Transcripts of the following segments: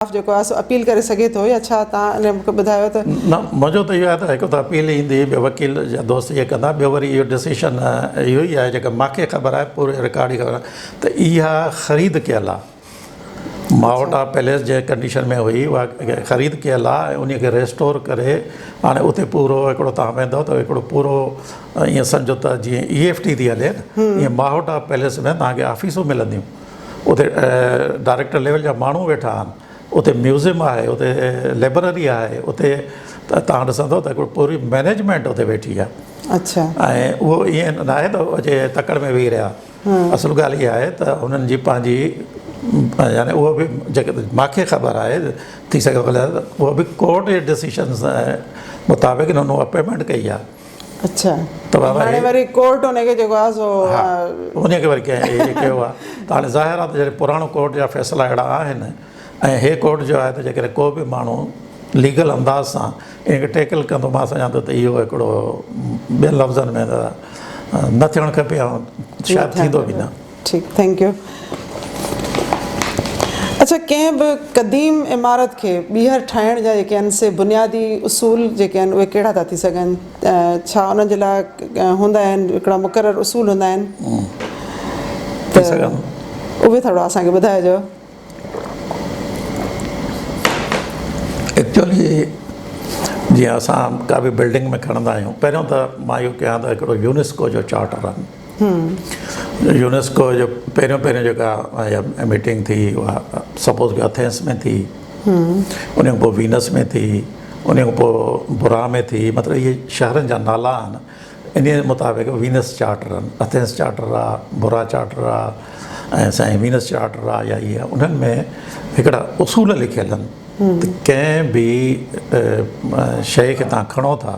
जो अपील करे सके थो या छा तव्हां मूंखे ॿुधायो त न मुंहिंजो त इहो आहे त हिकु त अपील ईंदी ॿियो वकील जा दोस्त इहे कंदा ॿियो वरी इहो डिसीशन इहो ई आहे जेका मूंखे ख़बर आहे पूरे रिकॉर्ड ई ख़बर आहे त इहा ख़रीद कयल आहे मावटा पैलेस जे कंडीशन में हुई उहा ख़रीद कयल आहे ऐं उनखे रेस्टोर करे हाणे उते पूरो हिकिड़ो तव्हां वेंदव त हिकिड़ो पूरो ईअं सम्झो त जीअं EFT थी हले ईअं मावटा पैलेस में तव्हांखे ऑफिसूं मिलंदियूं उते डायरेक्टर लेवल जा माण्हू वेठा आहिनि उते म्यूज़ियम आहे उते लाइब्रेरी आहे उते तव्हां ॾिसंदव त हिकिड़ो पूरी मैनेजमेंट उते वेठी आहे अच्छा ऐं उहो ईअं न आहे त अॼु तकड़ में वेही रहिया असुल ॻाल्हि इहा आहे त उन्हनि जी पंहिंजी यानी उहो बि जेके मूंखे ख़बर आहे थी सघे त उहो बि कोर्ट जे डिसीशन्स मुताबिक़ उन्हनि अपॉइंटमेंट कई आहे अच्छा त बाबा हाणे वरी कोर्ट उनखे जेको आहे सो उनखे वरी कंहिं कयो आहे त हाणे ज़ाहिर आहे त जॾहिं पुराणो कोर्ट जा फ़ैसिला अहिड़ा आहिनि ऐं हे कोर्ट जो आहे त जेकॾहिं को बि माण्हू लीगल अंदाज़ सां इनखे टेकल कंदो मां सम्झां थो त इहो हिकिड़ो ॿियनि लफ़्ज़नि में त न थियणु खपे ऐं शायदि थींदो बि न ठीकु थैंक यू अच्छा कंहिं बि क़दीम इमारत खे ॿीहर ठाहिण जा जेके आहिनि से बुनियादी उसूल जेके आहिनि उहे कहिड़ा था थी सघनि छा उन जे लाइ हूंदा आहिनि हिकिड़ा मुक़ररु उसूल हूंदा आहिनि त उहे थोरो असांखे ॿुधाइजो एक्चुअली जीअं असां का बि बिल्डिंग में खणंदा आहियूं पहिरियों त मां इहो कयां त हिकिड़ो यूनेस्को जो चार्टर आहे यूनेस्को जो पहिरियों जेका मीटिंग थी उहा सपोज़ कि एथेंस में थी उन खां पोइ वीनस में थी उन खां पोइ बुरा में थी मतिलबु इहे शहरनि जा नाला आहिनि इन मुताबिक़ वीनस चार्टर आहिनि एथेंस चार्टर आहे बुरा चार्टर आहे ऐं साईं वीनस चार्टर आहे या इहे उन्हनि में हिकिड़ा उसूल लिखियल आहिनि त कंहिं बि शइ खे तव्हां खणो था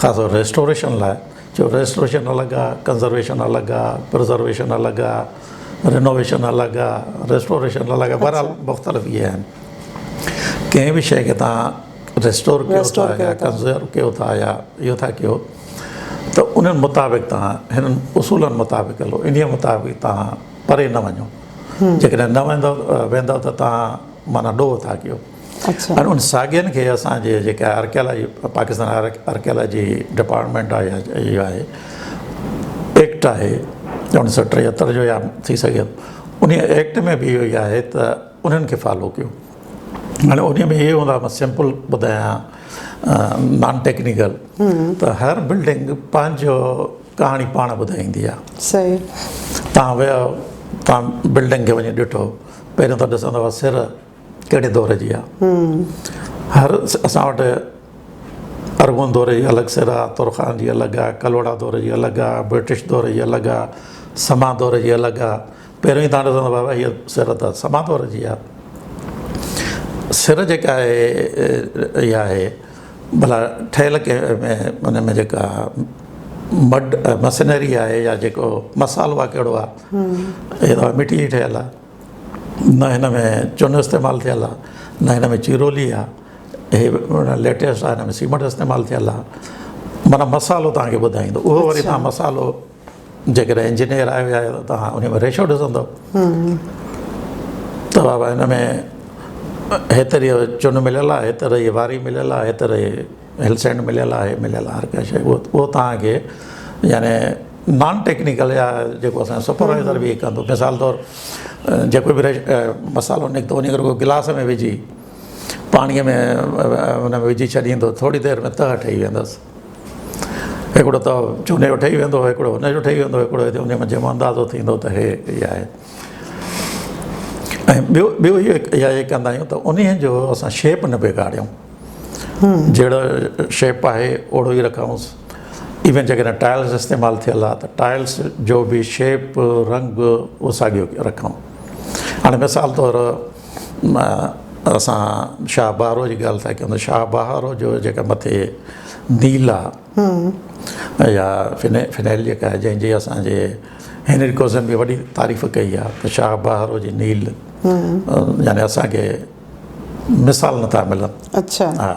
ख़ासि तौर रेस्टोरेशन लाइ जो रेस्टोरेशन अलॻि आहे कंज़र्वेशन अलॻि आहे प्रिज़र्वेशन अलॻि आहे रिनोवेशन अलॻि आहे रेस्टोरेशन अलॻि आहे बहरहाल मुख़्तलिफ़ इहे आहिनि कंहिं बि शइ खे तव्हां रेस्टोर कयो था या कंज़र्व कयो था या इहो था कयो त उन्हनि मुताबिक़ तव्हां हिननि उसूलनि मुताबिक़ हलो इन मुताबिक़ तव्हां परे न वञो जेकॾहिं न वेंदव त तव्हां माना ॾोह था कयो ऐं उन साॻियनि खे असांजे जेका आर्कियोलॉजी पाकिस्तान आर्कियोलॉजी डिपार्टमेंट आहे या इहो आहे एक्ट आहे 1973 जो या थी सघे उन एक्ट में बि इहो ई आहे त उन्हनि खे फॉलो कयो हाणे उन में इहे हूंदा मां सिंपल ॿुधायां नॉन टेक्निकल त हर बिल्डिंग पंहिंजो कहाणी पाण ॿुधाईंदी आहे सही तव्हां वियो तव्हां बिल्डिंग खे वञी ॾिठो पहिरियों त ॾिसंदव सिर कहिड़े दौर जी आहे हर असां वटि अरगोन दौर जी अलॻि सिर आहे तुरखान जी अलॻि आहे कलोड़ा दौर जी अलॻि आहे ब्रिटिश दौर जी अलॻि आहे समा दौर जी अलॻि आहे पहिरियों ई तव्हां ॾिसंदव बाबा हीअ सिर त समा दौर जी आहे सिर जेका आहे इहा आहे भला ठहियल कंहिं में उन में जेका मड मशीनरी आहे या जेको मसालो आहे कहिड़ो आहे इहो मिटी जी ठहियल आहे न हिन में चुन इस्तेमालु थियल आहे न हिन में चिरोली आहे हे लेटेस्ट आहे हिन में सीमेंट इस्तेमालु थियल आहे माना मसालो तव्हांखे ॿुधाईंदो उहो वरी तव्हां मसालो जेकॾहिं इंजीनियर आयो आहे त तव्हां उन में रेशो ॾिसंदव त बाबा हिन में हेतिरी चुन मिलियल आहे हेतिरी वारी मिलियल आहे हेतिरी हिलसैंड मिलियल आहे मिलियल आहे हर का शइ उहो तव्हांखे यानी नॉन टेक्निकल या जेको असांजो सुपरवाइज़र बि कंदो मिसाल तौरु जेको बि मसालो निकितो उन खे गिलास में विझी पाणीअ में हुन में विझी छॾींदो थोरी देरि में तह ठही वेंदसि हिकिड़ो त चूने जो ठही वेंदो हिकिड़ो हुनजो ठही वेंदो हिकिड़ो हिते उन में जंहिंमें अंदाज़ो थींदो त हे इहा आहे ऐं ॿियो इहा कंदा आहियूं त उन जो असां शेप न बिगाड़ियूं जहिड़ो शेप आहे ओड़ो ई रखूंसि इवन जेकॾहिं टाइल्स इस्तेमालु थियल आहे त टाइल्स जो बि शेप रंग उहो साॻियो रखूं हाणे मिसाल तौरु असां शाह बहारो जी ॻाल्हि था कयूं त शाह बहारो जो जेका मथे नील आहे या फिनाइल जेका आहे जंहिंजी असांजे हेनरी कोज़न बि वॾी तारीफ़ कई आहे त शाह बहारो जी नील यानी असांखे मिसाल नथा मिलनि अच्छा हा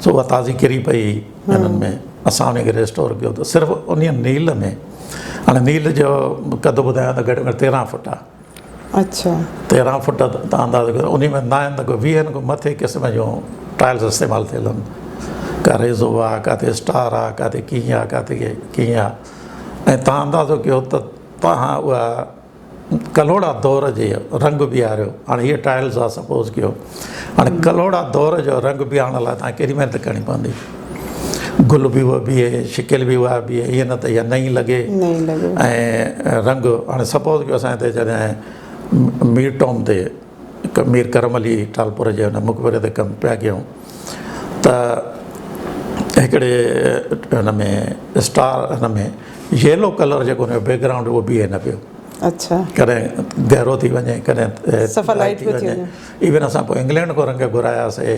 सो उहा ताज़ी किरी पई हिननि में असां उनखे रेस्टोर कयो त सिर्फ़ु उन नील में हाणे नील जो क़द ॿुधायां त घटि में घटि 13 फुट आहे अच्छा 13 फुट तव्हां अंदाज़ो कयो उन में न आहिनि त कोई 20 खां मथे क़िस्म जूं टाइल्स इस्तेमालु थियल आहिनि का रेज़ो आहे किथे स्टार आहे किथे कीअं आहे किथे कीअं आहे ऐं तव्हां अंदाज़ो कयो त तव्हां उहा कलोड़ा दौर जे रंग बीहारियो हाणे हीअ टाइल्स आहे सपोज़ कयो हाणे कलोड़ा दौर जो रंग बीहारण लाइ तव्हां केॾी महिनत करणी पवंदी गुल बि उहो बीहे शिकिल बि उहा बीहे ईअं न त इहा नई लॻे ऐं रंग हाणे सपोज़ कयो असां हिते जॾहिं मीर टॉम ते मीर करम अली टालपुर जे हुन मुक़बरे ते कमु पिया कयूं त हिकिड़े हुन में स्टार हुन में येलो कलर जेको हुनजो बैकग्राउंड उहो बीहे न पियो अच्छा कॾहिं गहरो थी वञे कॾहिं सफ़ा लाइट थी वञे इवन असां पोइ इंग्लैंड खां रंग घुरायासीं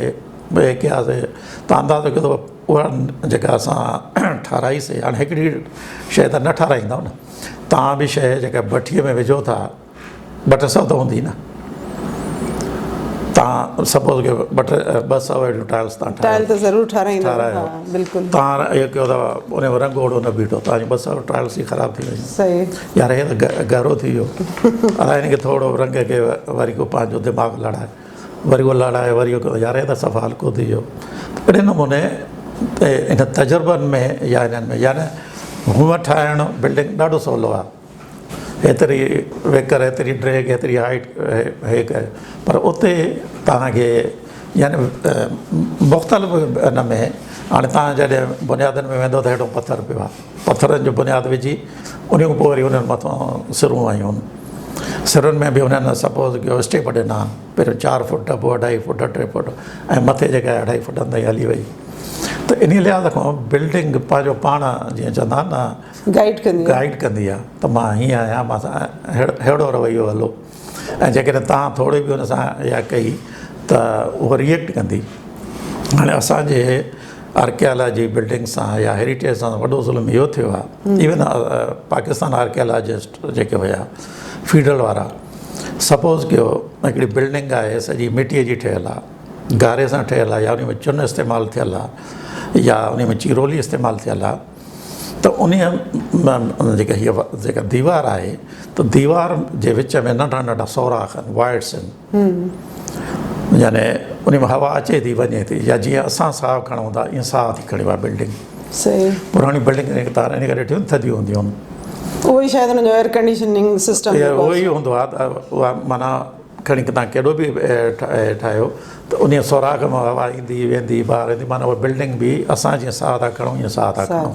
ॿिए कयासीं तव्हां अंदाज़ो कयो त उहा जेका असां ठाराईसीं हाणे हिकिड़ी शइ त न ठाराईंदव न तव्हां बि शइ जेका भठीअ में विझो था बट सौ त हूंदी न तव्हां सपोज़ कयो 200 अहिड़ियूं टाइल्स तव्हां टाइल त ज़रूरु ठाराईंदा ठारायो बिल्कुलु तव्हां इहो कयो अथव उन जो रंग ओड़ो न बीठो तव्हांजी 200 टाइल्स ई ख़राबु थी वई सही यार हे त गहरो थी वियो अलाए हिनखे थोरो रंग खे वरी को पंहिंजो दिमाग़ु लड़ाए वरी उहो लड़ाए वरी उहो कयो यार हे त सफ़ा हल्को थी वियो अहिड़े नमूने इन तजुर्बनि में या हिननि में यानी हूअं ठाहिणु बिल्डिंग ॾाढो सवलो आहे हेतिरी वेकर हेतिरी ड्रेग हेतिरी हाइट हे कयो पर उते तव्हांखे यानी मुख़्तलिफ़ हिन में हाणे तव्हां जॾहिं बुनियादनि में वेंदो त हेॾो पथर पियो आहे पथरनि जो बुनियादु विझी उन खां पोइ वरी उन्हनि मथां सिरूं आयूं आहिनि सिरुनि में बि उन्हनि सपोज़ कयो स्टेप ॾिना पहिरियों 4 फुट पोइ 2.5 फुट 3 फुट ऐं मथे जेका 2.5 फुटनि ताईं हली वई त इन लिहाज़ खां बिल्डिंग पंहिंजो पाण जीअं चवंदा न गाइड कंदी आहे त मां हीअं आहियां मां अहिड़ो रवैयो हलो ऐं जेकॾहिं तव्हां थोरी बि हुन सां इहा कई त उहो रिएक्ट कंदी हाणे असांजे आर्कियालॉजी बिल्डिंग सां या हेरिटेज सां वॾो ज़ुल्म इहो थियो आहे इवन पाकिस्तान आर्कियालॉजिस्ट जेके हुया फीडल वारा सपोज़ कयो हिकिड़ी बिल्डिंग आहे सॼी मिटीअ जी ठहियलु आहे गारे सां ठहियलु आहे या उन में चुन इस्तेमालु थियलु आहे या उन में चीरोली इस्तेमालु थियलु आहे त उन जेका हीअ जेका दीवार आहे त दीवार जे विच में नंढा नंढा सोराख आहिनि वाइट्स आहिनि यानी उन में हवा अचे थी वञे थी या जीअं असां साहु खणूं था ईअं साहु थी खणी आहे बिल्डिंग पुराणी बिल्डिंग तार इन करे ॾिठियूं थधियूं हूंदियूं आहिनि उहो ई शायदि हुनजो एयर कंडीशनिंग सिस्टम उहो ई हूंदो आहे त उहा माना खणी तव्हां केॾो बि ठाहियो त उन सोराख मां हवा ईंदी वेंदी ॿाहिरि ईंदी माना उहा बिल्डिंग बि असां जीअं साहु था खणूं ईअं साहु था खणूं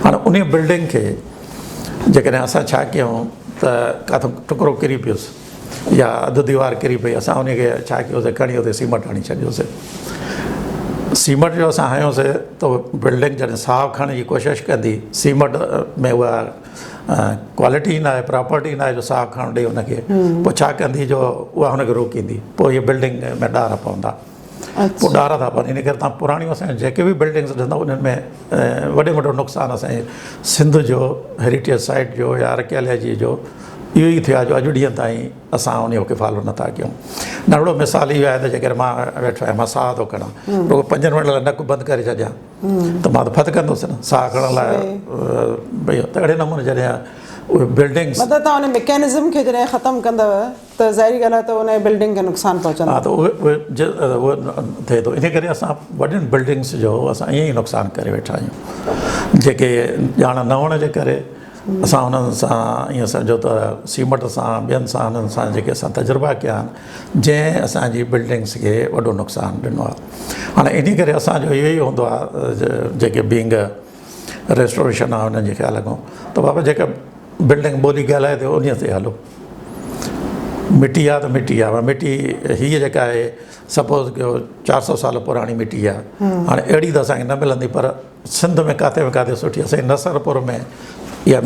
हाणे उन बिल्डिंग खे जेकॾहिं असां छा कयूं त किथां टुकड़ो किरी पियुसि या अधु दीवार किरी पई असां उनखे छा कयोसीं खणी हुते सीमेंट हणी छॾियोसीं सीमेंट जो असां हयोसीं त बिल्डिंग जॾहिं साहु खणण जी कोशिशि कंदी सीमेंट में उहा क्वालिटी न आहे प्रॉपर्टी न आहे जो साहु खणणु ॾे हुनखे पोइ छा कंदी जो उहा हुनखे रोकींदी पोइ हीअ बिल्डिंग में ॾार पवंदा पोइ ॾार था पवनि इन करे तव्हां पुराणियूं असांजे जेके बि बिल्डिंग्स ॾिसंदव उन्हनि में वॾे वॾो नुक़सानु असांजे सिंध जो हेरिटेज साइट जो या आर्कियालॉजी जो इहो ई थियो आहे जो अॼु ॾींहं ताईं असां उनजो किफ़ालो नथा कयूं नंढड़ो मिसाल इहो आहे त जेकर मां वेठो आहियां मां साहु थो खणां रुगो 5 मिंट लाइ नकु बंदि करे छॾियां त मां त फत कंदुसि न साहु खणण लाइ भई त अहिड़े नमूने जॾहिं उहे बिल्डिंग्स मतिलबु तव्हां उन मैकेनिज़म खे जॾहिं ख़तमु कंदव त ज़ाहिरी ॻाल्हि आहे त उन बिल्डिंग खे नुक़सानु पहुचंदो हा त उहे थिए थो इन करे असां वॾियुनि बिल्डिंग्स जो असां ईअं ई नुक़सानु करे वेठा आहियूं जेके ॼाण न हुअण जे करे असां हुननि सां ईअं सम्झो त सीमेंट सां ॿियनि सां हुननि सां जेके असां तजुर्बा कया आहिनि जंहिं असांजी बिल्डिंग्स खे वॾो नुक़सानु ॾिनो आहे हाणे इन करे असांजो इहो ई हूंदो आहे जेके बींग रेस्टोरेशन आहे हुननि जे ख़्याल खां त बाबा जेका बिल्डिंग ॿोली ॻाल्हाए थो उन ते हलो मिटी आहे त मिटी आहे मिटी हीअ जेका आहे सपोज़ कयो 400 साल पुराणी मिटी आहे हाणे अहिड़ी त असांखे न मिलंदी पर सिंध में किथे सुठी असांजे नसरपुर में इहा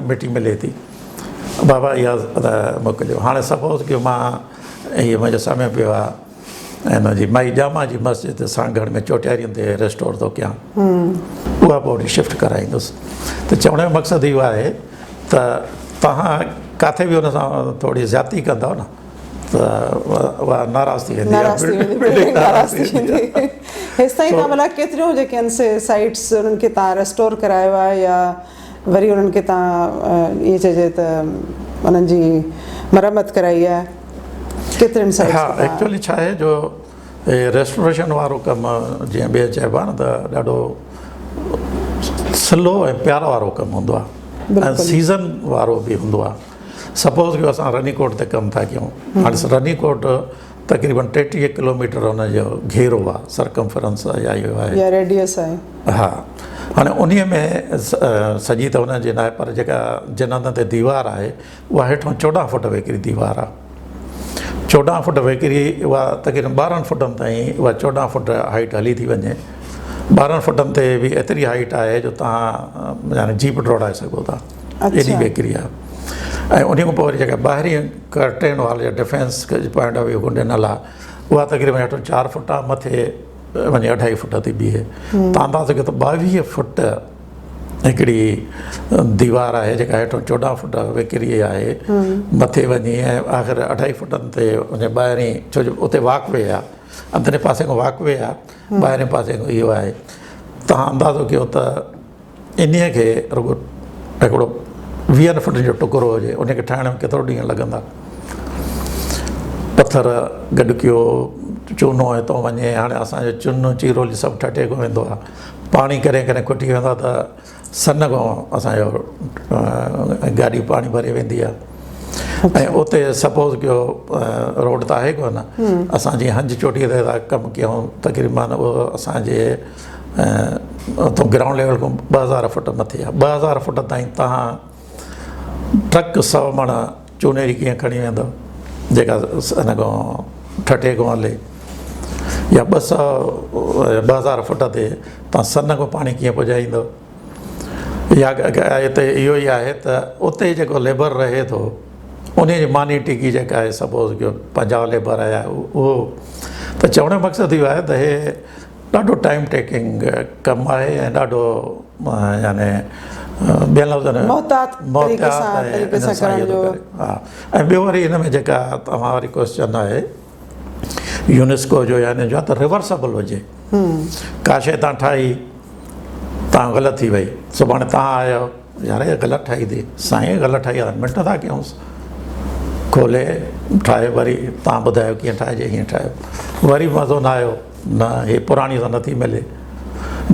मिटी मिले थी बाबा इहा मोकिलियो हाणे सपोज़ कयो मां इहो मुंहिंजो समय पियो आहे ऐं हिनजी माई जामा जी मस्जिद सांगड़ में चोटियारियुनि ते रेस्टोर थो कयां उहा पोइ वरी शिफ्ट कराईंदुसि त चवण जो मक़सदु इहो आहे त तव्हां किथे बि हुन सां थोरी ज़्यादती कंदव न त उहा नाराज़ थी वेंदी हेसि ताईं तव्हां भला केतिरियूं जेके आहिनि साइट्स उन्हनि खे तव्हां रेस्टोर करायो आहे या वरी उन्हनि खे तव्हां इहे चइजे त उन्हनि जी मरम्मत कराई आहे केतिरनि साइट्स हाँ एक्चुअली छा आहे जो रेस्टोरेशन वारो कमु जीअं ॿिए चइबो आहे न त ॾाढो स्लो ऐं प्यार वारो कमु हूंदो आहे ऐं सीज़न वारो बि हूंदो आहे सपोज़ कयो असां रनीकोट ते कमु था कयूं हाणे रनीकोट तक़रीबन 33 किलोमीटर हुनजो घेरो आहे सरकमफरेंस या इहो आहे या रेडियस आहे हा हाणे उन्हीअ में सॼी त हुनजे न आहे पर जेका जिन हंध ते दीवार आहे उहा हेठां 14 फुट वेकिरी दीवार आहे 14 फुट वेकिरी उहा तक़रीबन 12 फुटनि ताईं उहा 14 फुट हाइट हली थी वञे 12 फुटनि ते बि एतिरी हाइट आहे जो तव्हां यानी जीप डोड़ाए सघो था एॾी वेकिरी आहे ऐं उन खां पोइ वरी जेका ॿाहिरीं कर्टेन वाल या डिफेंस पॉइंट ऑफ व्यू ॾिनल आहे उहा तक़रीबन हेठो 4 फुट आहे मथे वञी 2.5 फुट थी बीहे तव्हां अंदाज़ कयो त 22 फुट हिकिड़ी दीवार आहे जेका हेठो 14 फुट वेकिरी आहे मथे वञी ऐं आख़िर 2.5 फुटनि ते उन ॿाहिरीं छो जो उते वॉकवे आहे अंदरि पासे खां वॉकवे आहे ॿाहिरें पासे खां इहो आहे तव्हां अंदाज़ो कयो त इन्हीअ खे रुॻो हिकिड़ो 20 फुट जो टुकड़ो हुजे उनखे ठाहिण में केतिरो ॾींहं लॻंदा पथर गॾु कयो चूनो हितां वञे हाणे असांजो चूनो चीरोली सभु ठटे को वेंदो आहे पाणी करे करे खुटी वेंदो आहे त सन खां असांजो गाॾी पाणी भरे वेंदी आहे ऐं उते सपोज़ कयो रोड त आहे कोन असां जीअं हंज चोटीअ ते था कमु कयूं तक़रीबन उहो असांजे उतां ग्राउंड लेवल खां 2000 फुट मथे आहे 2000 फुट ताईं तव्हां ट्रक 100 मण चूनेरी कीअं खणी वेंदो जेका हिन खां ठटे खां हले या 2000 फुट ते तव्हां सन खां पाणी कीअं पुॼाईंदो या हिते इहो ई आहे त उते जेको लेबर रहे थो उन जी मानी टिकी जेका आहे सपोज़ कयो 50 लेबर आहे उहो त चवण जो मक़सदु इहो आहे त हे ॾाढो टाइम टेकिंग कमु आहे ऐं ॾाढो याने ॿियनि लफ़्ज़नि हा ऐं ॿियो वरी हिन में जेका तव्हां वरी क्वेश्चन आहे यूनेस्को जो यानी जो आहे त रिवर्सेबल हुजे का शइ तव्हां ठाही तव्हां ग़लति थी वई सुभाणे तव्हां आयो यार इहा ग़लति ठाही थी साईं ग़लति ठाही आहे मिंट था कयूंसि खोले ठाहे वरी तव्हां ॿुधायो कीअं ठाहिजे हीअं ठाहियो वरी मज़ो न आयो न हे पुराणी त नथी मिले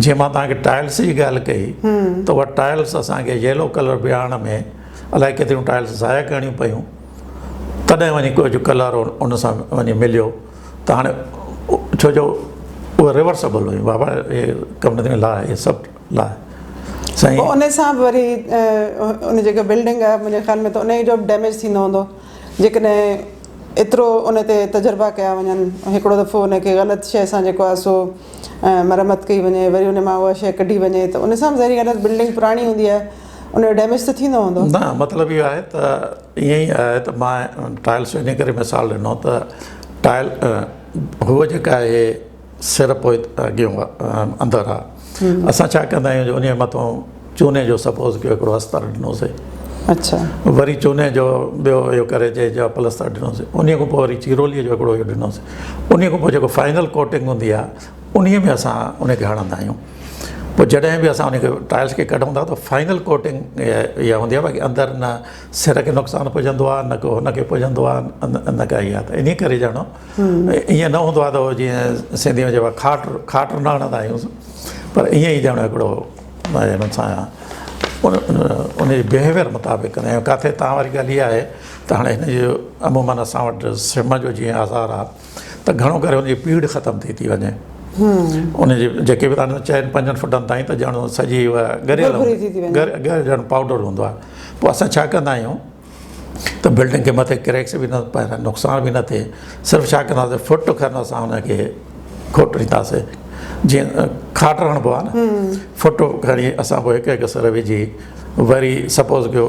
जीअं मां तव्हांखे टाइल्स जी ॻाल्हि कई त उहा टाइल्स असांखे येलो कलर बीहारण में अलाए केतिरियूं टाइल्स ज़ाया करणियूं पियूं तॾहिं वञी कुझु कलर उन सां वञी मिलियो त हाणे छो जो उहा रिवर्सेबल हुई बाबा हे कमु न लाइ इहे सभु लाइ साईं उन सां बि वरी उन जेका बिल्डिंग आहे मुंहिंजे ख़्याल में त उन जो बि डैमेज थींदो हूंदो जेकॾहिं एतिरो उन ते तजुर्बा कया वञनि हिकिड़ो दफ़ो उनखे ग़लति शइ सां जेको आहे सो मरम्मत कई वञे वरी उन मां उहा शइ कढी वञे त उन सां बि ज़री ग़लति बिल्डिंग पुराणी हूंदी आहे उनजो डैमेज त थींदो हूंदो न मतिलबु इहो आहे त ईअं ई आहे त मां टाइल्स इन करे मिसाल ॾिनो त टाइल हूअ जेका आहे सिर पोइ अॻियों अंदरि आहे असां छा कंदा आहियूं जो उन मथां चूने जो सपोज़ कयो हिकिड़ो अस्तर ॾिनोसीं अच्छा वरी चूने जो ॿियो इहो करे जो प्लस्तर ॾिनोसीं उन खां पोइ वरी चीरोलीअ जो हिकिड़ो इहो ॾिनोसीं उन खां पोइ जेको फाइनल कोटिंग हूंदी आहे उन में असां उनखे हणंदा आहियूं पोइ जॾहिं बि असां उनखे टाइल्स खे कढूं था त फाइनल कोटिंग इहा हूंदी आहे बाक़ी अंदरि न सिर खे नुक़सानु पुॼंदो आहे न को हुनखे पुॼंदो आहे न का इहा त इन करे ॼणो ईअं न हूंदो आहे त जीअं सिंधी में चइबो आहे खाट न हणंदा आहियूं पर ईअं ई ॼणो हिकिड़ो हिन सां उनजी बिहेवियर मुताबिक़ कंदा आहियूं किथे तव्हां वारी ॻाल्हि इहा आहे त हाणे हिन जो अमूमन असां वटि सिम जो जीअं आज़ार आहे त घणो करे हुनजी पीड़ ख़तमु थी वञे उनजी जेके बि तव्हां 4-5 फुटनि ताईं त ॼणो सॼी उहा ॻरियल ॼणो पाउडर हूंदो आहे पोइ असां छा कंदा आहियूं त बिल्डिंग खे मथे क्रैक्स बि न पाए नुक़सानु बि न थिए सिर्फ़ु छा कंदासीं फुट खनि असां हुनखे खोटींदासीं जीअं खाट हणिबो आहे न फुट खणी असां पोइ हिकु हिकु सर विझी वरी सपोज़ कयो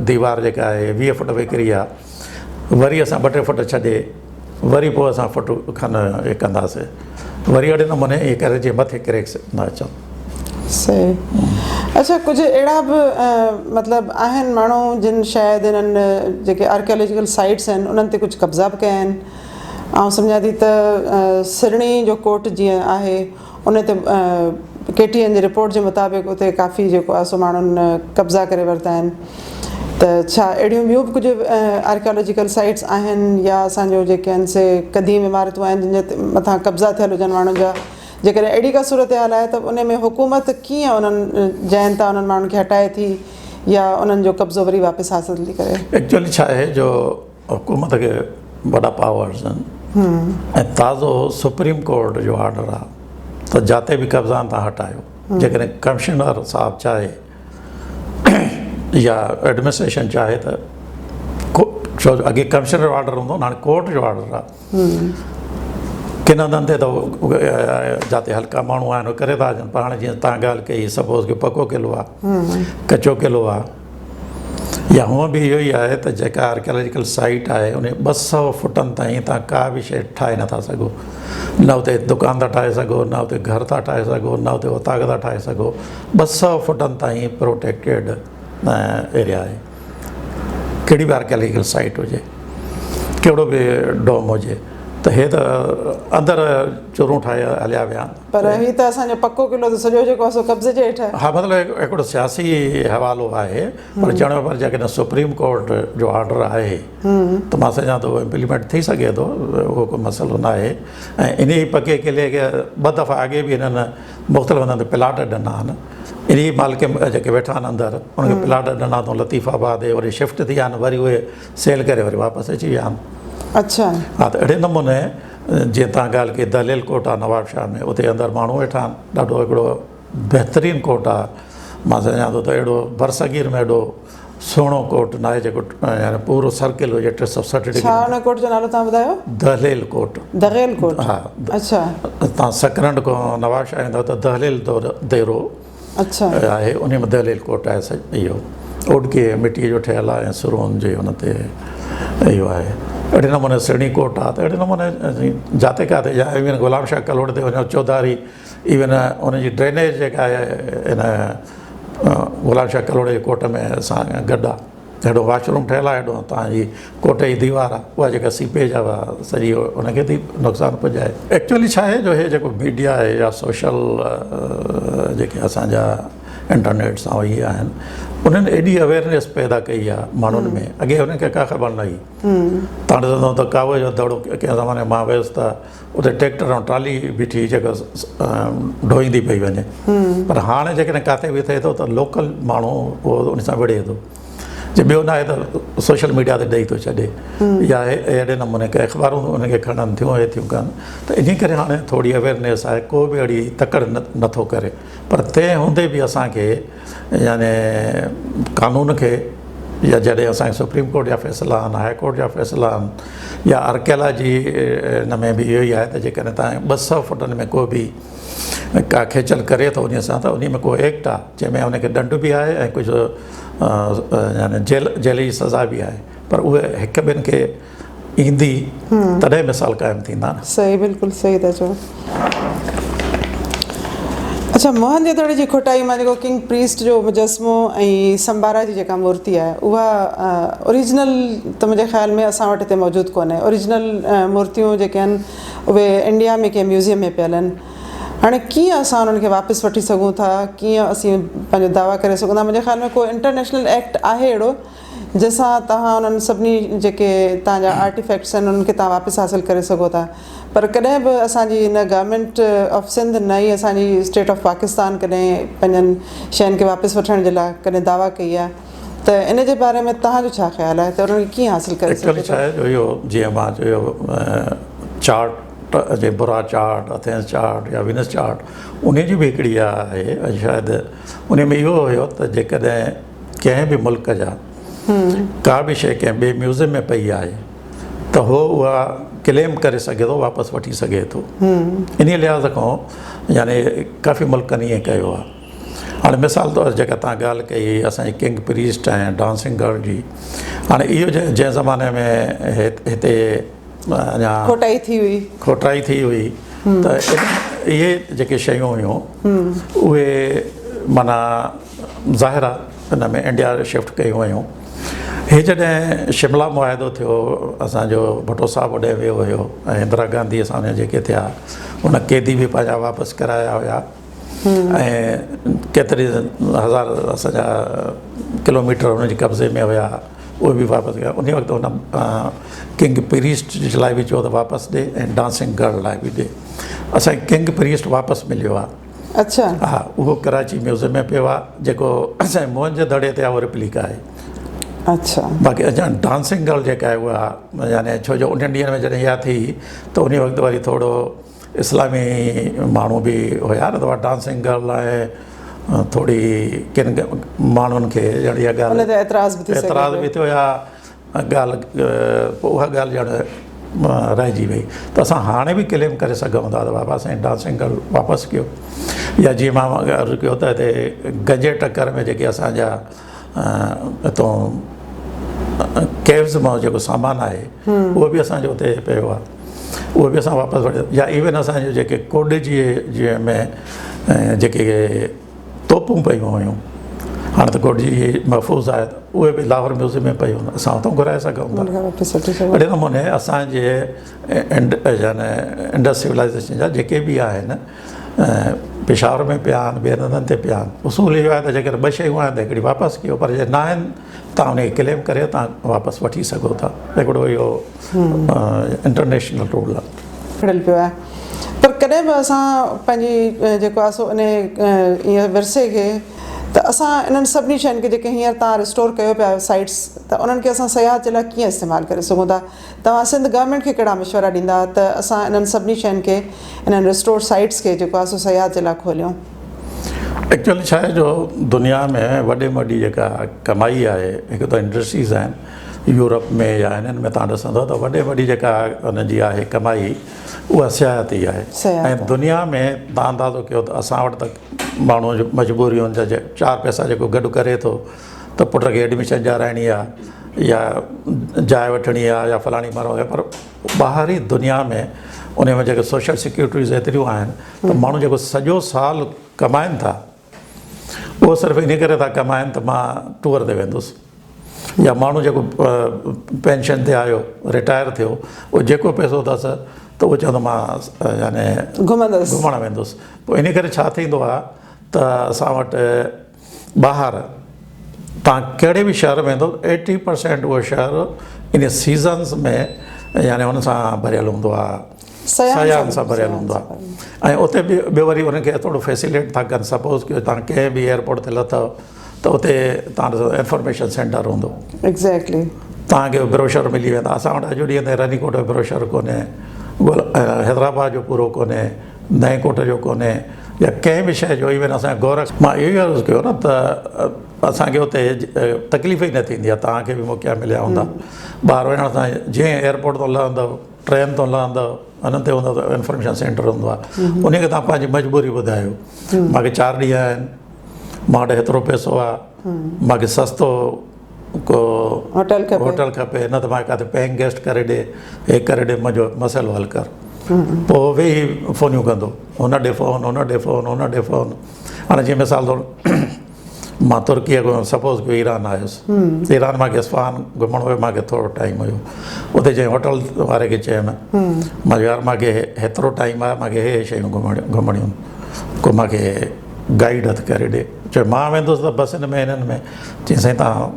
दीवार जेका आहे 20 फुट वेकिरी आहे वरी असां 2-3 फुट छॾे वरी पोइ असां फुट खनि इहे कंदासीं वरी अहिड़े नमूने इहे करे जीअं मथे क्रैक्स न अचनि सही अच्छा कुझु अहिड़ा बि मतिलबु आहिनि माण्हू जिन शायदि इन्हनि जेके आर्कियोलॉजिकल साइट्स आहिनि उन्हनि ते कुझु कब्ज़ा बि कया आहिनि ऐं सम्झां थी त सिरणी जो कोट जीअं आहे उन ते KTN जी रिपोर्ट जे मुताबिक़ उते काफ़ी जेको आहे सो माण्हुनि कब्ज़ा करे वरिता आहिनि त छा अहिड़ियूं ॿियूं बि कुझु आर्कियोलॉजिकल साइट्स आहिनि या असांजो जेके आहिनि से क़दीम इमारतूं आहिनि जिन ते मथां कब्ज़ा थियल हुजनि माण्हुनि जा, जेकॾहिं अहिड़ी का सूरत हाल आहे त उन में हुकूमत कीअं उन्हनि जैन तां उन्हनि माण्हुनि खे हटाए थी या उन्हनि जो कब्ज़ो वरी वापसि हासिल थी करे? एक्चुअली छा आहे जो हुकूमत खे वॾा पावर्स आहिनि ऐं ताज़ो सुप्रीम कोर्ट जो ऑर्डर आहे त जिते बि कब्ज़ा तव्हां हटायो। जेकॾहिं कमिश्नर साहिबु चाहे या एडमिनिस्ट्रेशन चाहे त छो अॻे कमिश्नर जो ऑर्डर हूंदो, हाणे कोर्ट जो ऑर्डर आहे। किन हंधनि ते त जिते हल्का माण्हू आहिनि उहे करे था अचनि, पर हाणे जीअं तव्हां ॻाल्हि कई सपोज़ कि पको किलो आहे, कचो किलो आहे, या हूअं बि इहो ई आहे त जेका आर्कियोलॉजिकल साइट आहे उन 200 फुटनि ताईं तव्हां का बि शइ ठाहे नथा सघो। न उते दुकान था ठाहे सघो, न उते घर था ठाहे सघो, न उते उताग था ठाहे सघो। 200 फुटनि ताईं प्रोटेक्टेड एरिया आहे। कहिड़ी बि आर्कियोलॉजिकल साइट हुजे, कहिड़ो बि डोम हुजे, त हे त अंदरि चोरूं ठाहे हलिया विया। पर ही त असांजो पको किलो त सॼो जेको आहे सो कब्ज़े जे हेठि आहे। हा, मतिलबु हिकिड़ो सियासी हवालो आहे, पर चवण पर जेकॾहिं सुप्रीम कोर्ट जो ऑर्डर आहे त मां सम्झां थो इम्प्लीमेंट थी सघे थो, उहो को मसइलो न आहे। ऐं इन ई पके किले खे 2 दफ़ा अॻे बि हिननि मुख़्तलिफ़ हंधि प्लाट ॾिना आहिनि। इन ई मालिक जेके वेठा आहिनि अंदरि उनखे प्लाट ॾिना अथऊं लतीफ़ाबाद, वरी शिफ्ट थी विया आहिनि, वरी उहे सेल करे वरी वापसि अची विया आहिनि। अच्छा। हा, त अहिड़े नमूने जीअं तव्हां ॻाल्हि कई दलील कोट आहे नवाबशाह में, उते अंदरि माण्हू वेठा आहिनि। ॾाढो हिकिड़ो बहितरीनु कोट आहे। मां सम्झां थो त अहिड़ो बरसगीर में एॾो सुहिणो कोट न आहे जेको यानी पूरो सर्किल हुजे 360 डिग्री। छा हुन कोट जो नालो तव्हां ॿुधायो? दहलील कोट। दहलील कोट। हा। अच्छा। तव्हां सकरंड खां नवाबशाह ईंदव त दहलील देरो अच्छा आहे, उन में दहलील कोट आहे। इहो ओडके मिटीअ जो ठहियलु आहे ऐं सुरोन जे हुन ते इहो आहे। अहिड़े नमूने सिरणी कोट आहे। त अहिड़े नमूने जाते काथे या इवन गुलाम शाह कलोड़ ते वञो चौधारी, इवन उनजी ड्रेनेज जेका आहे इन गुलाम शाह कलोड़ जे कोट में असां गॾु आहे। हेॾो वॉशरूम ठहियलु आहे, हेॾो तव्हांजी कोट जी दीवार आहे, उहा जेका सीपेज आहे सॼी उनखे थी नुक़सानु पुॼाए। एक्चुअली छा आहे जो हे जेको मीडिया आहे या सोशल जेके असांजा इंटरनेट सां इहे आहिनि, उन्हनि एॾी अवेयरनेस पैदा कई आहे माण्हुनि में। अॻे उन्हनि खे का ख़बर न हुई। तव्हां ॾिसंदव त कावे जो दड़ो कंहिं ज़माने मां वियुसि त उते ट्रैक्टर ऐं ट्राली बीठी जेका ढोईंदी पई वञे, पर हाणे जेकॾहिं किथे बि थिए थो त लोकल माण्हू उहो उन सां विढ़े थो। जे ॿियो न आहे त सोशल मीडिया ते ॾेई थो छॾे, या अहिड़े नमूने के अख़बारूं उनखे खणनि थियूं हे थियूं कनि। त इन करे हाणे थोरी अवेयरनेस आहे, को बि अहिड़ी तकड़ नथो करे। पर तंहिं हूंदे बि असांखे याने कानून खे या जॾहिं असांखे सुप्रीम कोर्ट जा फ़ैसिला आहिनि, हाई कोर्ट जा फ़ैसिला आहिनि, या आर्कियोलॉजी हिन में बि इहो ई आहे त जेकॾहिं तव्हां 200 फुटनि में को बि का खेचल करे थो उन सां, त उन में को एक्ट आहे जंहिंमें उनखे दंड बि आहे ऐं कुझु यानी जेल जी सज़ा बि आहे। पर उहे हिकु ॿिनि खे ईंदी तॾहिं मिसाल क़ाइमु थींदा न। सही, बिल्कुलु सही था चओ। अच्छा, मोहनजोदड़ो जी खोटाई मां जेको किंग प्रीस्ट जो मुजस्मो ऐं संबारा जी जेका मूर्ति आहे उहा ओरिजिनल त मुंहिंजे ख़्याल में असां वटि हिते मौजूदु कोन्हे। ओरिजिनल मूर्तियूं जेके आहिनि उहे इंडिया में कंहिं म्यूज़ियम में पियल आहिनि। हाणे कीअं असां उन्हनि खे वापसि वठी सघूं था, कीअं असीं पंहिंजो दावा करे सघूं था? मुंहिंजे ख़्याल में को इंटरनेशनल एक्ट आहे अहिड़ो जंहिंसां तव्हां उन्हनि सभिनी जेके तव्हांजा आर्टिफैक्ट्स आहिनि उन्हनि खे तव्हां वापसि हासिलु करे सघो था। पर कॾहिं बि असांजी न गवर्नमेंट ऑफ सिंध न ई असांजी स्टेट ऑफ पाकिस्तान कॾहिं पंहिंजनि शयुनि खे वापसि वठण जे लाइ कॾहिं दावा कई आहे। त इन जे बारे में तव्हांजो छा ख़्यालु आहे त उन्हनि खे कीअं हासिलु करे सघे? छा आहे जो इहो जीअं मां चयो चार्ट जे बुरा चार्ट, अथेंस चार्ट या विनस चार्ट, उन जी बि हिकिड़ी आहे शायदि उन में इहो हुयो त जेकॾहिं कंहिं बि मुल्क जा का बि शइ कंहिं ॿिए म्यूज़ियम में पई आहे त उहो उहा क्लेम करे सघे थो, वापसि वठी सघे थो। इन लिहाज़ खां यानी काफ़ी मुल्कनि ईअं कयो आहे। हाणे मिसाल तौरु जेका तव्हां ॻाल्हि कई असांजी किंग प्रीस्ट ऐं डांसिंग गर्ल जी, हाणे इहो जंहिं ज़माने में हिते अञा खोटाई थी हुई त इहे जेके शयूं हुयूं उहे माना ज़ाहिर आहे हिन में इंडिया शिफ्ट कयूं हुयूं। हे जॾहिं शिमला मुआहिदो थियो, असांजो भुट्टो साहिबु होॾे वियो हुयो ऐं इंदिरा गांधीअ सां जेके थिया उन क़ैदी बि पंहिंजा वापसि कराया हुया। ऐं केतिरी हज़ार असांजा किलोमीटर हुनजे कब्ज़े में हुया, उहे बि वापसि कया। उन वक़्तु हुन किंग प्रीस्ट जे लाइ बि चयो त वापसि ॾे ऐं डांसिंग गर्ल लाइ बि ॾे। असांखे किंग प्रीस्ट वापसि मिलियो आहे। अच्छा, हा, उहो कराची म्यूज़ियम में पियो आहे, जेको असांजे मुंहं जे दड़े ते आहे, उहो रिप्लिका आहे। अच्छा, बाक़ी अञा डांसिंग गर्ल जेका आहे उहा यानी छो जो उन्हनि ॾींहंनि में जॾहिं इहा थी त उन वक़्तु वरी थोरो इस्लामी माण्हू बि हुया न, त उहा डांसिंग गर्ल आहे थोरी किन माण्हुनि खे ॼण इहा ॻाल्हि एतिराज़ बि थियो या ॻाल्हि, पोइ उहा ॻाल्हि ॼण रहिजी वई। त असां हाणे बि क्लेम करे सघूं था त बाबा असांजी डांसिंग गर्ल वापसि कयो। या जीअं मां अर्ज़ु कयो त हिते गंजे टकर में जेके असांजा हितां केव्स मां जेको सामान आहे उहो बि असांजो हुते पियो आहे, उहो बि असां वापसि वठी। या इवन असांजो जेके कोड जी में जेके तोपूं पियूं हुयूं, हाणे त कोड जी महफ़ूज़ आहे, उहे बि लाहौर म्यूज़ियम में पियूं आहिनि, असां हुतां घुराए सघूं था। अहिड़े नमूने असांजे इंडस सिविलाइज़ेशन जा जेके बि आहिनि पेशावर में पिया आहिनि, ॿियनि हंधनि ते पिया आहिनि। उसूल इहो आहे त जेकर ॿ शयूं आहिनि त हिकिड़ी वापसि कयो, पर जे न आहिनि तव्हां उनखे क्लेम करे तव्हां वापसि वठी सघो था। हिकिड़ो इहो इंटरनेशनल रूल आहे खड़ियल पियो आहे। पर कॾहिं बि असां पंहिंजी जेको आहे सो इन ईअं विरसे खे त असां इन्हनि सभिनी शयुनि खे जेके हींअर तव्हां रिस्टोर कयो पिया आहियो साइट्स, त उन्हनि खे असां सयाहत जे लाइ कीअं इस्तेमालु करे सघूं था? तव्हां सिंध गवर्नमेंट खे कहिड़ा मशवरा ॾींदा त असां इन्हनि सभिनी शयुनि खे, इन्हनि रिस्टोर साइट्स खे जेको आहे सो सयाहत जे लाइ खोलियूं? एक्चुअली छा आहे जो दुनिया में वॾे में वॾी जेका कमाई आहे, हिकु त इंडस्ट्रीज़ आहिनि यूरोप में या हिननि में तव्हां ॾिसंदव त वॾे में वॾी जेका हुनजी आहे कमाई, उहा सियाहत ई आहे। ऐं दुनिया में तव्हां अंदाज़ो कयो त असां वटि त माण्हू जो मजबूरियुनि जा 4 पैसा जेको गॾु करे थो त पुट खे एडमिशन ॾियाराइणी आहे या जाइ वठणी आहे या फलाणी माण्हू आहे, पर ॿाहिरी दुनिया में उन में जेके सोशल सिक्योरिटीज़ एतिरियूं आहिनि त माण्हू जेको सॼो साल कमाइनि था, उहो सिर्फ़ु इन करे था कमाइनि त मां टूर ते वेंदुसि, या माण्हू जेको पेंशन ते आयो, रिटायर थियो, उहो जेको पैसो अथसि त उहो चवंदो मां यानी घुमणु वेंदुसि। पोइ इन करे छा थींदो आहे त असां वटि ॿाहिरि तव्हां कहिड़े बि शहर में वेंदो 80% उहो शहर इन सीज़न्स में यानी हुन सां भरियलु हूंदो आहे, सयाहनि सां भरियलु हूंदो आहे। ऐं उते बि ॿियो वरी उनखे थोरो फैसिलिटेट था कनि। सपोज़ कयो तव्हां कंहिं बि एयरपोर्ट ते लथो त उते तव्हांजो इंफॉर्मेशन सेंटर हूंदो, एग्ज़ैक्टली तव्हांखे ब्रोशर मिली वेंदा। असां वटि अॼु ॾींहं ते रनीकोट जो ब्रोशर कोन्हे, हैदराबाद जो पूरो कोन्हे, नए कोट जो कोन्हे, या कंहिं बि शइ जो। इवन असांजे गोरख, मां इहो ई अर्ज़ु कयो न त असांखे हुते तकलीफ़ ई न थींदी आहे। तव्हांखे बि मौक़ा मिलिया हूंदा ॿाहिरि वञण सां, जीअं एयरपोर्ट तां लहंदव, ट्रेन तां लहंदव, हुननि ते हूंदो त इंफॉर्मेशन सेंटर हूंदो आहे, उनखे तव्हां पंहिंजी मजबूरी ॿुधायो, मूंखे 4 ॾींहं आहिनि, मां वटि हेतिरो पैसो आहे, मूंखे सस्तो को होटल खपे, न त मूंखे किथे पेइंग गेस्ट करे ॾे, हे करे ॾे, मुंहिंजो मसइलो हल कर। पोइ वेही फ़ोनियूं कंदो, हुन ॾे फ़ोन, हुन ॾे फ़ोन, हुन ॾे फ़ोन। हाणे जीअं मिसाल तौरु मां तुर्कीअ खां सपोज़ कयो ईरान आयुसि, ईरान मूंखे इस्फहान घुमणु हुयो, मूंखे थोरो टाइम हुयो, उते चई होटल वारे खे चयुमि, मां यार मूंखे हेतिरो टाइम आहे, मूंखे हे शयूं घुमणियूं, को मूंखे गाइड हथु करे ॾे। चयो मां वेंदुसि त बसि हिन में हिननि में। चई साईं तव्हां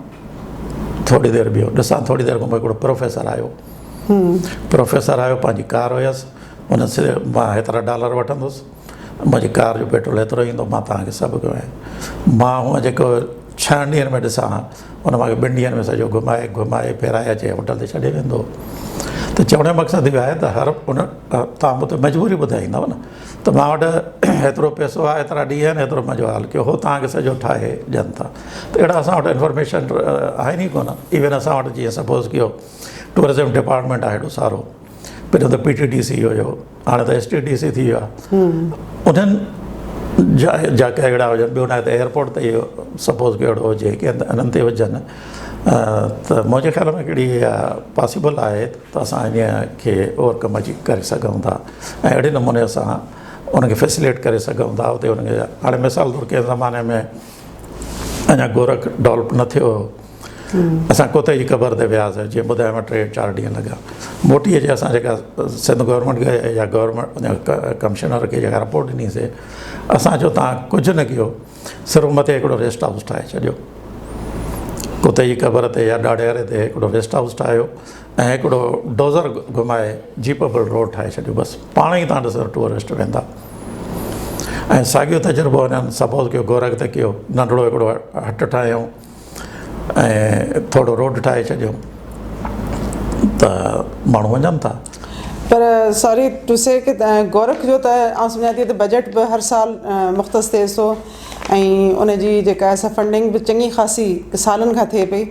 थोरी देरि बीहो, ॾिसां थोरी देरि खां पोइ हिकिड़ो प्रोफेसर आयो, पंहिंजी कार हुयसि, हुन मां हेतिरा $, वठंदुसि, मुंहिंजी कार जो पेट्रोल एतिरो ईंदो, मां तव्हांखे सभु कयो। मां हूअं जेको 6 ॾींहंनि में ॾिसां, हुन मूंखे 2 ॾींहंनि में सॼो घुमाए फेराए अचे होटल ते छॾे वेंदो। त चवण जो मक़सदु इहो आहे त हर उन तव्हां मूंखे मजबूरी ॿुधाईंदव न, त मां वटि हेतिरो पैसो आहे, एतिरा ॾींहं आहिनि, हेतिरो मुंहिंजो हाल कयो, हो तव्हांखे सॼो ठाहे ॾियनि था। त अहिड़ा असां वटि इंफॉर्मेशन आहिनि ई कोन। इवन असां वटि जीअं सपोज़ कयो टूरिज़म डिपार्टमेंट आहे हेॾो सारो, पहिरियों त PTDC हुयो, हाणे त STDC थी वियो आहे। उन्हनि जा के अहिड़ा हुजनि, ॿियो न आहे त एयरपोर्ट ते इहो सपोज़ कयो अहिड़ो हुजे की हिननि ते हुजनि, त मुंहिंजे ख़्याल में हिकिड़ी पॉसिबल आहे त असां इन खे ओवरकम अची करे सघूं था ऐं अहिड़े नमूने असां उनखे फैसिलिटेट करे सघूं था। उते उनखे हाणे मिसाल तौरु कंहिं ज़माने में अञा गोरख डेवलप न थियो, असां कोते जी क़बर ते वियासीं जीअं ॿुधायोमांव 3-4 ॾींहं लॻा मोटीअ जे असां जेका सिंध गवर्नमेंट खे या गवर्नमेंट कमिशनर खे जेका रिपोर्ट ॾिनीसीं असां चयो तव्हां कुझु न कयो सिर्फ़ु मथे हिकिड़ो रेस्ट हाउस ठाहे छॾियो कुते जी क़बर ते या ॾाढेरे ते हिकिड़ो रेस्ट हाउस ठाहियो ऐं हिकिड़ो डोज़र घुमाए जीपबल रोड ठाहे छॾियो बसि पाण ई तव्हां ॾिसो टूरिस्ट वेंदा ऐं साॻियो तजुर्बो हिननि सपोज़ कयो गोरख ते कयो नंढिड़ो हिकिड़ो हट ठाहियूं ऐं थोरो रोड ठाहे छॾियूं त माण्हू वञनि था पर सॉरी टू से कि गोरख जो त आउं सम्झां थी त बजट बि हर साल मुख़्तस थिए थो ऐं उनजी जेका असां फंडिंग बि चङी ख़ासी सालनि खां थिए पई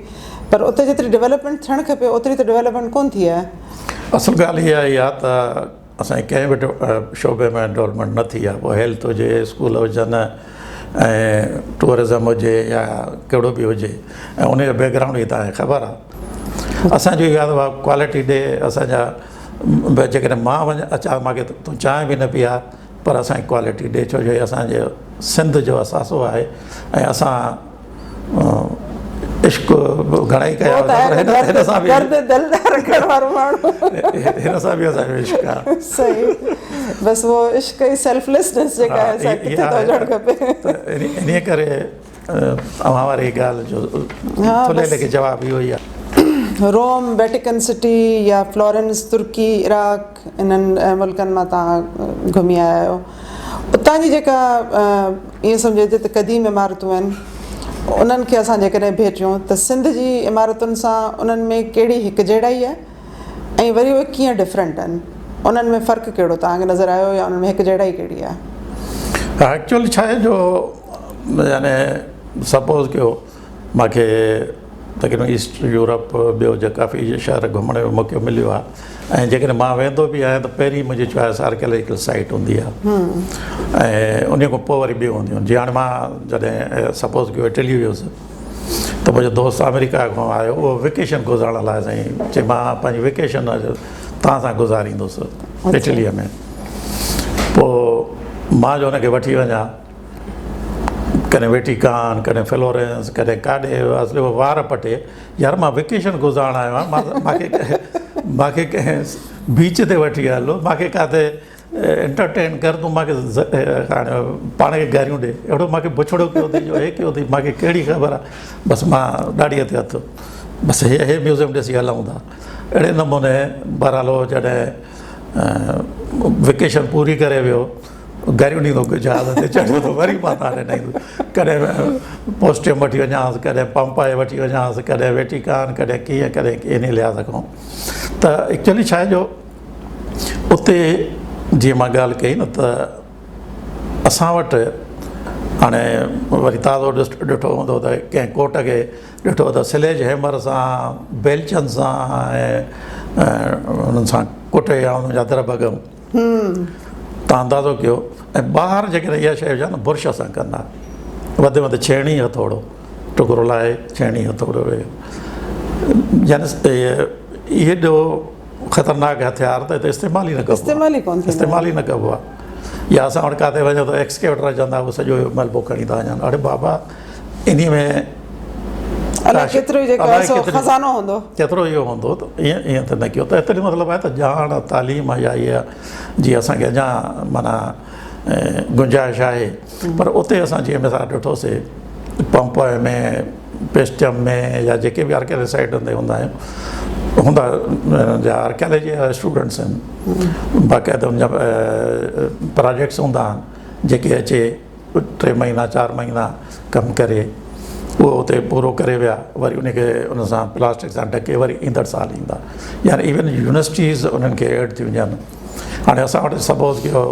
पर उते जेतिरी डेवलपमेंट थियणु खपे ओतिरी त डेवलपमेंट कोन थी आहे असुल ॻाल्हि इहा आहे त असांजे कंहिं बि शोबे में डेवलपमेंट न थी आहे पोइ हेल्थ हुजे स्कूल हुजनि ऐं टूरिज़म हुजे या कहिड़ो बि हुजे ऐं उनजो बैकग्राउंड ई तव्हांखे ख़बर आहे असांजो इहा आहे क्वालिटी ॾे असांजा जेकॾहिं मां अचां मूंखे तूं चांहि बि न पी आहे पर असांजी क्वालिटी ॾे छो जो असांजे सिंध जो असासो आहे ऐं असां इश्क घणेई कया हिन सां बि असांजो इश्क आहे सही बसि उहो इश्क जी सेल्फलेसनेस जेका आहे हुजणु खपे इन करे अव्हां वारी ॻाल्हि जो थुल्हे खे जवाबु इहो ई आहे रोम वेटिकन सिटी या फ्लोरेंस तुर्की इराक इन्हनि मुल्कनि मां तव्हां घुमी आया आहियो उतां जी जेका ईअं सम्झिजे त क़दीम इमारतूं आहिनि उन्हनि खे असां जेकॾहिं भेटियूं त सिंध जी इमारतुनि सां उन्हनि में कहिड़ी हिकु जहिड़ाई आहे ऐं वरी उहे कीअं डिफरेंट आहिनि उन्हनि में फ़र्क़ु कहिड़ो तव्हांखे नज़र आयो या उन्हनि में हिकु जहिड़ाई कहिड़ी आहे एक्चुअली छा आहे जो याने सपोज़ कयो मूंखे तक़रीबन ईस्ट यूरोप ॿियो जे काफ़ी शहर घुमण जो मौक़ो मिलियो आहे ऐं जेकॾहिं मां वेंदो बि आहियां त पहिरीं मुंहिंजी चॉइस आर्कियोलॉजिकल साइट हूंदी आहे ऐं उन खां पोइ वरी ॿियूं हूंदियूं जीअं हाणे मां जॾहिं सपोज़ कयो इटली वियुसि त मुंहिंजो दोस्त अमेरिका खां आयो उहो वेकेशन गुज़ारण लाइ साईं चई मां पंहिंजी वेकेशन तव्हां सां गुज़ारींदुसि इटलीअ में पोइ मां जो हुनखे वठी वञा कॾहिं वेटिकान कॾहिं फ्लोरेंस कॾहिं काॾे असली उहो वार पटे यार मां वेकेशन गुज़ारण आयो आहियां मूंखे कंहिं बीच ते वठी हलो मूंखे किथे एंटरटेन कर तूं मूंखे हाणे पाण खे गारियूं ॾे अहिड़ो मूंखे बुछड़ो कयो अथई जो हे कयो अथई मूंखे कहिड़ी ख़बर आहे बसि मां ॾाढीअ ते हथु बसि हे म्यूज़ियम ॾिसी हलूं था अहिड़े नमूने बरहालो जॾहिं वेकेशन पूरी करे वियो गारियूं ॾींदो जहाज़ ते चढ़ियो त वरी मां तव्हांखे ॾींदुसि कॾहिं पोस्टियम वठी वञांसि कॾहिं पंपाए वठी वञांसि कॾहिं वेटिकान कॾहिं कीअं कॾहिं इन लिहाज़ खां त एक्चुअली छा आहे जो उते जीअं मां ॻाल्हि कई न त असां वटि हाणे वरी ताज़ो ॾिठो हूंदो त कंहिं कोट खे ॾिठो त स्लेज हैमर सां बेल्चनि सां ऐं उन्हनि सां कुटे या उन्हनि जा दरबगम तव्हां अंदाज़ो कयो ऐं ॿाहिरि जेकॾहिं इहा शइ हुजे न बुर्श सां कंदा वधि में वधि छेणी हथोड़ो टुकड़ो लाहे छेणी हथोड़ो यानी एॾो ख़तरनाक हथियार त हिते इस्तेमालु ई न कबो इस्तेमालु ई न कबो आहे या असां वटि किथे वञो त एक्सकेवेटर चवंदा उहो सॼो मलबो खणी था वञनि अरे बाबा इन में केतिरो इहो हूंदो त ईअं त न कयो त हिते मतिलबु आहे त ॼाण तालीम या इहा जीअं असांखे अञा माना गुंजाइश आहे पर उते असां जीअं मिसाल ॾिठोसीं पंपोए में पेस्टियम में या जेके बि आर्कियोलॉजी साइटुनि ते हूंदा आहियूं हूंदा जा आर्कियोलॉजी जा स्टूडेंट्स आहिनि बाक़ाइदा हुनजा प्रोजेक्ट्स हूंदा आहिनि जेके अचे 3 महीना 4 महीना कमु करे उहो उते पूरो करे विया वरी उनखे उन सां प्लास्टिक सां ढके वरी ईंदड़ साल ईंदा यानी इवन यूनिवर्सिटीज़ उन्हनि खे एड थी वञनि हाणे असां वटि सपोज़ कयो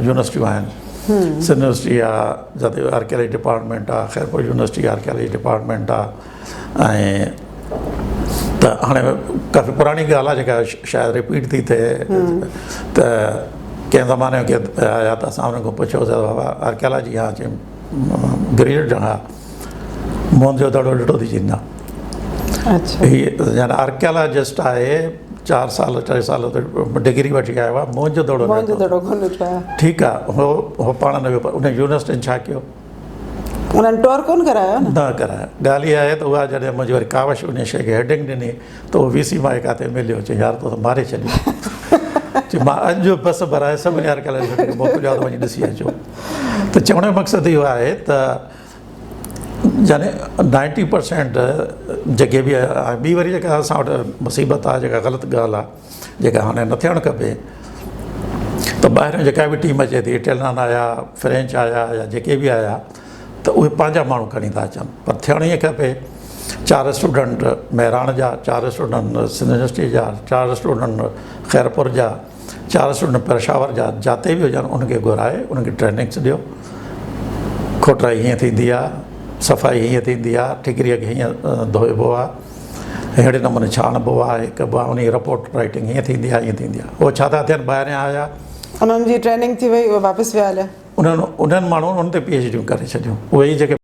यूनिवर्सिटियूं आहिनि सिंध यूनिवर्सिटी आहे जिते आर्कियोलॉजी डिपार्टमेंट आहे ख़ैरपुर यूनिवर्सिटी आर्कियोलॉजी डिपार्टमेंट आहे ऐं त हाणे काफ़ी पुराणी ॻाल्हि आहे जेका शायदि रिपीट थी थिए त कंहिं ज़माने में के आया त असां हुननि खां पुछियोसीं बाबा आर्कियोलॉजी आहे चई ग्रेजुएट हा मोहन जो दड़ो ॾिठो थी चईंदा हीअ यानी आर्कियोलॉजिस्ट आहे 4 साल 3 साल डिग्री वठी आयो आहे मोहन जो दड़ो ठीकु आहे हो पाण न वियो उन यूनिवर्सिटी छा कयो उन्हनि टोर कोन करायो न? न कराया। ॻाल्हि इहा आहे त उहा जॾहिं मुंहिंजी वरी कावश उन शइ खे हेडिंग ॾिनी त उहो वीसी मां किथे मिलियो, चई यार तो त मारे छॾियो। चई मां अॼु जो बस भराए सभिनी यार कल मोकिलियो आहे त वञी ॾिसी अचो। त चवण जो मक़सदु इहो आहे त यानी 90% जेके बि आहे। ॿी वरी जेका असां वटि मुसीबत आहे, जेका ग़लति ॻाल्हि आहे, जेका हाणे न थियणु खपे, त ॿाहिरियों जेका बि टीम अचे थी, इटालियन आया, फ्रेंच आया या जेके बि आया, त उहे पंहिंजा माण्हू खणी था अचनि। पर थियणु ईअं खपे 4 स्टूडेंट महिराण जा, 4 स्टूडेंट सिंध यूनिवर्सिटी जा, 4 स्टूडेंट ख़ैरपुर जा, 4 स्टूडेंट पेशावर जा, जिते बि हुजनि उनखे घुराए उनखे ट्रेनिंग्स ॾियो। खोटाई हीअं थींदी आहे, सफ़ाई हीअं थींदी आहे, ठिकरीअ खे हीअं धोइबो आहे, अहिड़े नमूने छाणिबो आहे, हिकु उन जी रिपोर्ट राइटिंग हीअं थींदी आहे, हीअं थींदी आहे। उहो छा था थियनि, ॿाहिरियां आया, उन्हनि जी ट्रेनिंग थी वई, उहे वापसि विया हलिया। उन्हनि माण्हुनि उन ते PhD करे छॾियूं। उहे ई जेके